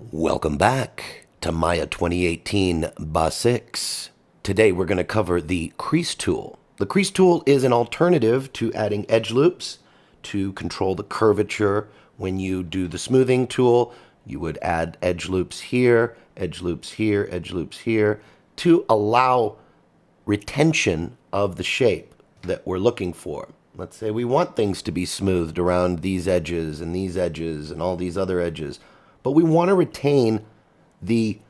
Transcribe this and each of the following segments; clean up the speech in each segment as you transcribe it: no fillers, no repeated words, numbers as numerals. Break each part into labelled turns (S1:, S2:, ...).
S1: Welcome back to Maya 2018 Basics. Today we're going to cover the Crease Tool. The Crease Tool is an alternative to adding edge loops to control the curvature. When you do the smoothing tool, you would add edge loops here, edge loops here, edge loops here to allow retention of the shape that we're looking for. Let's say we want things to be smoothed around these edges and all these other edges, but we want to retain the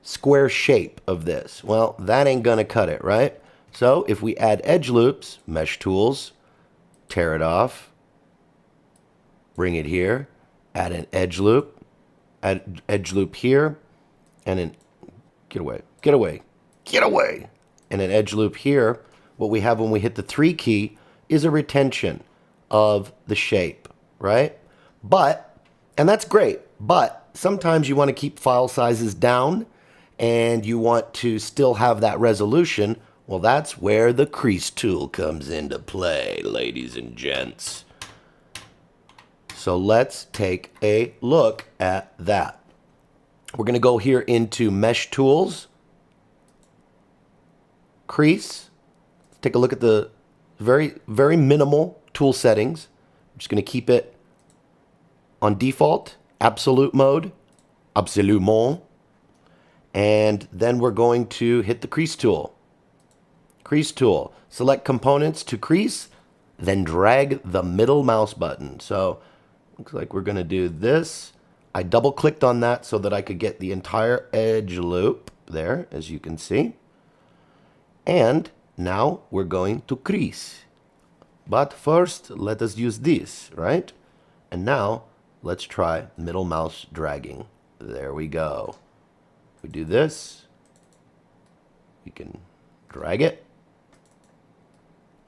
S1: square shape of this. Well, that ain't gonna cut it, right? So if we add edge loops, mesh tools, tear it off, bring it here, add an edge loop, add edge loop here, and an get away, and an edge loop here. What we have when we hit the 3 key is a retention of the shape, right? And that's great, but sometimes you want to keep file sizes down and you want to still have that resolution. Well, that's where the Crease Tool comes into play, ladies and gents. So let's take a look at that. We're going to go here into Mesh Tools, Crease. Let's take a look at the very minimal tool settings. I'm just going to keep it on default, absolute mode, absolument, and then we're going to hit the Crease Tool. Crease Tool, select components to crease, then drag the middle mouse button. So looks like we're going to do this. I double clicked on that so that I could get the entire edge loop there, as you can see. And now we're going to crease. But first, let us use this, right? And now let's try middle mouse dragging. There we go. We do this. We can drag it.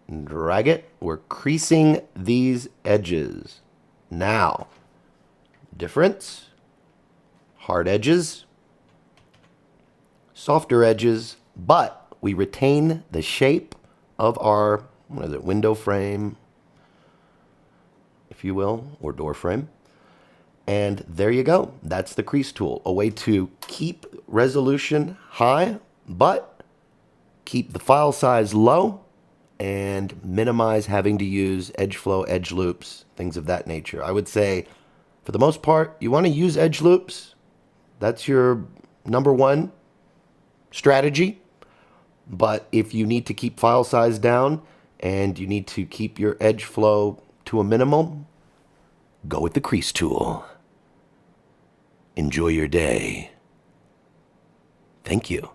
S1: And drag it. We're creasing these edges. Now, difference. Hard edges. Softer edges. But we retain the shape of our, what is it, window frame, if you will, or door frame. And there you go. That's the Crease Tool, a way to keep resolution high, but keep the file size low and minimize having to use edge flow, edge loops, things of that nature. I would say, for the most part, you want to use edge loops. That's your #1 strategy. But if you need to keep file size down and you need to keep your edge flow to a minimum, go with the Crease Tool. Enjoy your day. Thank you.